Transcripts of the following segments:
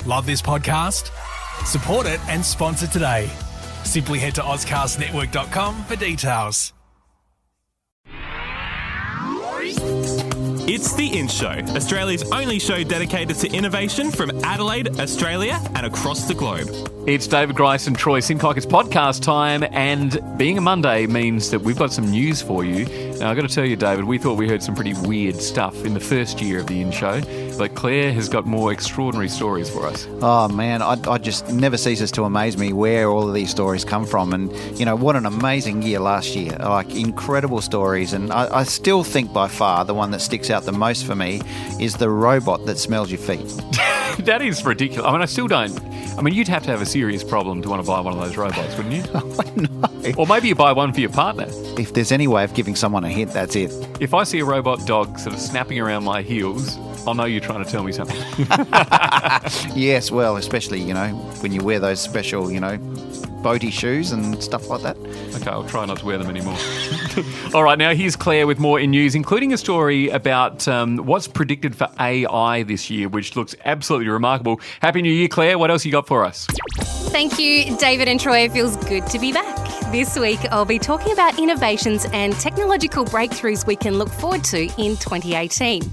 Love this podcast? Support it and sponsor today. Simply head to AuscastNetwork.com for details. It's The In Show, Australia's only show dedicated to innovation from Adelaide, Australia and across the globe. It's David Grice and Troy Sincock. It's podcast time, and being a Monday means that we've got some news for you. Now, I've got to tell you, David, we thought we heard some pretty weird stuff in the first year of The In Show, but Claire has got more extraordinary stories for us. Oh, man, I just never ceases to amaze me where all of these stories come from. And, you know, what an amazing year last year. Like, incredible stories. And I still think by far the one that sticks out the most for me is the robot that smells your feet. That is ridiculous. I mean, I still don't. I mean, you'd have to have a serious problem to want to buy one of those robots, wouldn't you? No. Or maybe you buy one for your partner. If there's any way of giving someone a hint, that's it. If I see a robot dog sort of snapping around my heels, I'll know you're trying to tell me something. Yes, well, especially, you know, when you wear those special, you know, boaty shoes and stuff like that. Okay, I'll try not to wear them anymore. All right, now here's Claire with more in news, including a story about what's predicted for AI this year, which looks absolutely remarkable. Happy New Year, Claire. What else you got for us? Thank you, David and Troy. It feels good to be back. This week, I'll be talking about innovations and technological breakthroughs we can look forward to in 2018.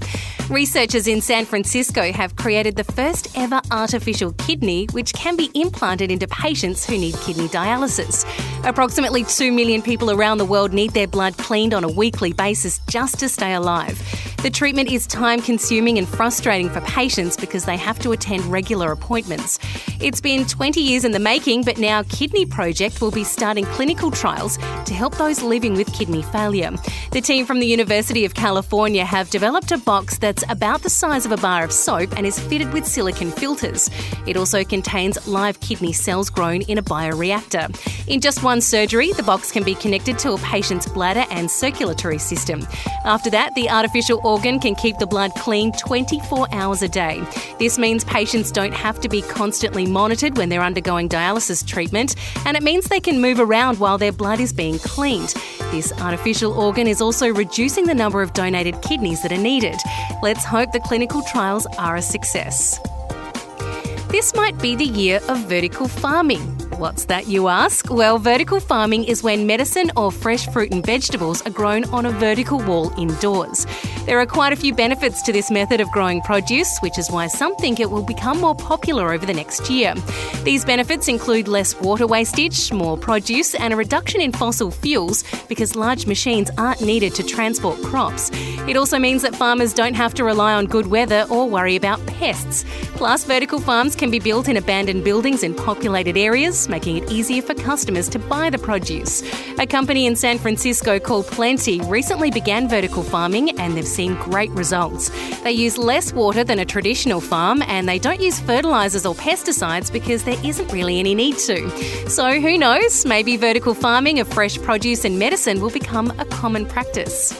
Researchers in San Francisco have created the first ever artificial kidney, which can be implanted into patients who need kidney dialysis. Approximately 2 million people around the world need their blood cleaned on a weekly basis just to stay alive. The treatment is time-consuming and frustrating for patients because they have to attend regular appointments. It's been 20 years in the making, but now Kidney Project will be starting clinical trials to help those living with kidney failure. The team from the University of California have developed a box that's about the size of a bar of soap and is fitted with silicone filters. It also contains live kidney cells grown in a bioreactor. In just one surgery, the box can be connected to a patient's bladder and circulatory system. After that, the artificial organ can keep the blood clean 24 hours a day. This means patients don't have to be constantly monitored when they're undergoing dialysis treatment, and it means they can move around while their blood is being cleaned. This artificial organ is also reducing the number of donated kidneys that are needed. Let's hope the clinical trials are a success. This might be the year of vertical farming. What's that, you ask? Well, vertical farming is when medicine or fresh fruit and vegetables are grown on a vertical wall indoors. There are quite a few benefits to this method of growing produce, which is why some think it will become more popular over the next year. These benefits include less water wastage, more produce, and a reduction in fossil fuels because large machines aren't needed to transport crops. It also means that farmers don't have to rely on good weather or worry about pests. Plus, vertical farms can be built in abandoned buildings in populated areas, making it easier for customers to buy the produce. A company in San Francisco called Plenty recently began vertical farming, and they've seen great results. They use less water than a traditional farm, and they don't use fertilisers or pesticides because there isn't really any need to. So who knows, maybe vertical farming of fresh produce and medicine will become a common practice.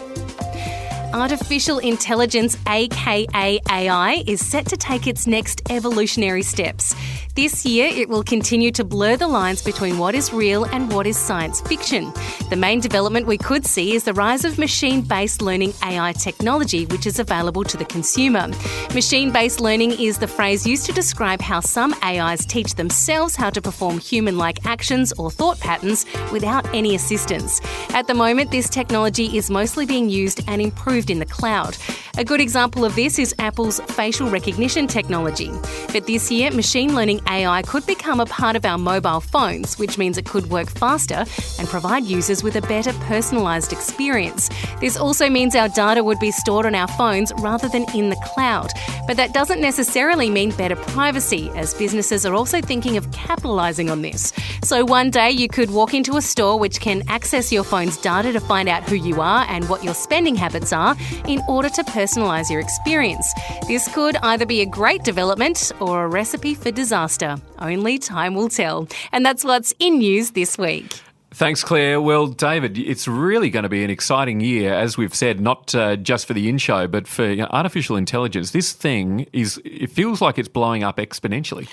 Artificial intelligence, aka AI, is set to take its next evolutionary steps. This year, it will continue to blur the lines between what is real and what is science fiction. The main development we could see is the rise of machine-based learning AI technology, which is available to the consumer. Machine-based learning is the phrase used to describe how some AIs teach themselves how to perform human-like actions or thought patterns without any assistance. At the moment, this technology is mostly being used and improved in the cloud. A good example of this is Apple's facial recognition technology. But this year, machine learning AI could become a part of our mobile phones, which means it could work faster and provide users with a better personalised experience. This also means our data would be stored on our phones rather than in the cloud. But that doesn't necessarily mean better privacy, as businesses are also thinking of capitalising on this. So one day you could walk into a store which can access your phone's data to find out who you are and what your spending habits are in order to personalise your experience. This could either be a great development or a recipe for disaster. Only time will tell. And that's what's in news this week. Thanks, Claire. Well, David, it's really going to be an exciting year, as we've said, not just for the in-show, but for artificial intelligence. This thing it feels like it's blowing up exponentially.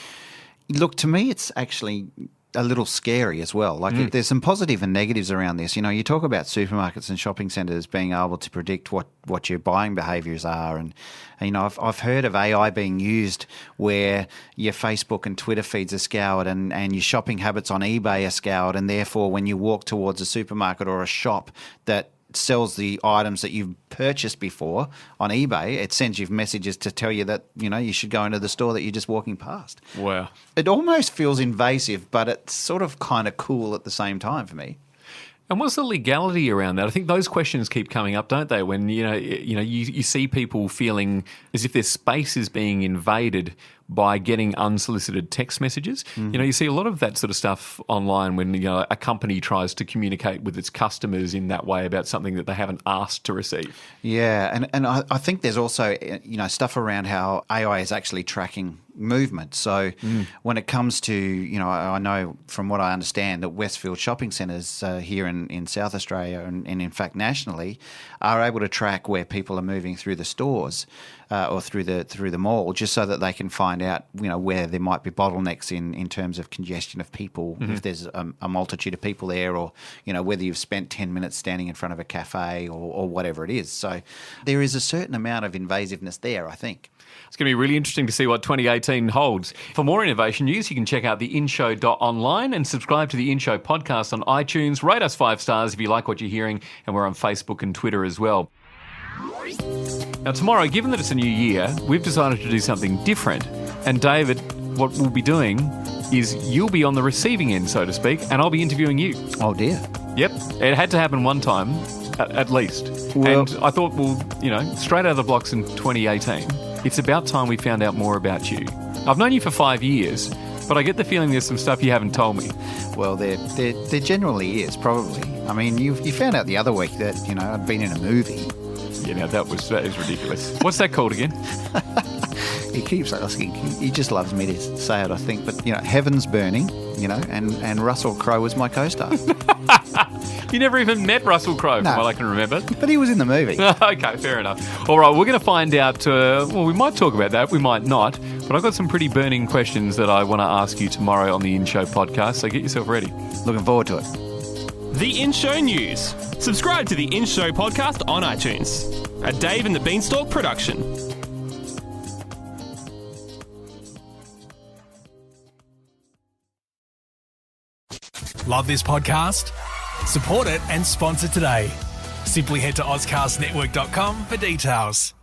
Look, to me, it's actually a little scary as well. Like there's some positive and negatives around this. You know, you talk about supermarkets and shopping centres being able to predict what your buying behaviours are, and you know, I've heard of AI being used where your Facebook and Twitter feeds are scoured and your shopping habits on eBay are scoured, and therefore when you walk towards a supermarket or a shop that sells the items that you've purchased before on eBay, it sends you messages to tell you that, you know, you should go into the store that you're just walking past. Wow. It almost feels invasive, but it's sort of kind of cool at the same time for me. And what's the legality around that? I think those questions keep coming up, don't they? When you see people feeling as if their space is being invaded by getting unsolicited text messages. Mm-hmm. You know, you see a lot of that sort of stuff online when, you know, a company tries to communicate with its customers in that way about something that they haven't asked to receive. Yeah, and I think there's also, you know, stuff around how AI is actually tracking movement. So when it comes to, you know, I know from what I understand that Westfield shopping centres here in South Australia and in fact nationally are able to track where people are moving through the stores or through the mall, just so that they can find out, you know, where there might be bottlenecks in terms of congestion of people, if there's a multitude of people there, or, you know, whether you've spent 10 minutes standing in front of a cafe or whatever it is. So there is a certain amount of invasiveness there, I think. It's going to be really interesting to see what 2018 holds. For more innovation news, you can check out theinshow.online and subscribe to the InShow podcast on iTunes. Rate us 5 stars if you like what you're hearing, and we're on Facebook and Twitter as well. Now, tomorrow, given that it's a new year, we've decided to do something different. And David, what we'll be doing is you'll be on the receiving end, so to speak, and I'll be interviewing you. Oh, dear. Yep. It had to happen one time, at least. Well, and I thought, well, you know, straight out of the blocks in 2018, it's about time we found out more about you. I've known you for 5 years, but I get the feeling there's some stuff you haven't told me. Well, there generally is, probably. I mean, you found out the other week that, you know, I'd been in a movie. Yeah, now that is ridiculous. What's that called again? He keeps asking. He just loves me to say it, I think. But, you know, Heaven's Burning, you know, and Russell Crowe was my co-star. You never even met Russell Crowe, No. from what I can remember. But he was in the movie. Okay, fair enough. All right, we're going to find out. Well, we might talk about that. We might not. But I've got some pretty burning questions that I want to ask you tomorrow on the InShow podcast. So get yourself ready. Looking forward to it. The In-Show News. Subscribe to the In-Show podcast on iTunes. A Dave and the Beanstalk production. Love this podcast? Support it and sponsor today. Simply head to AuscastNetwork.com for details.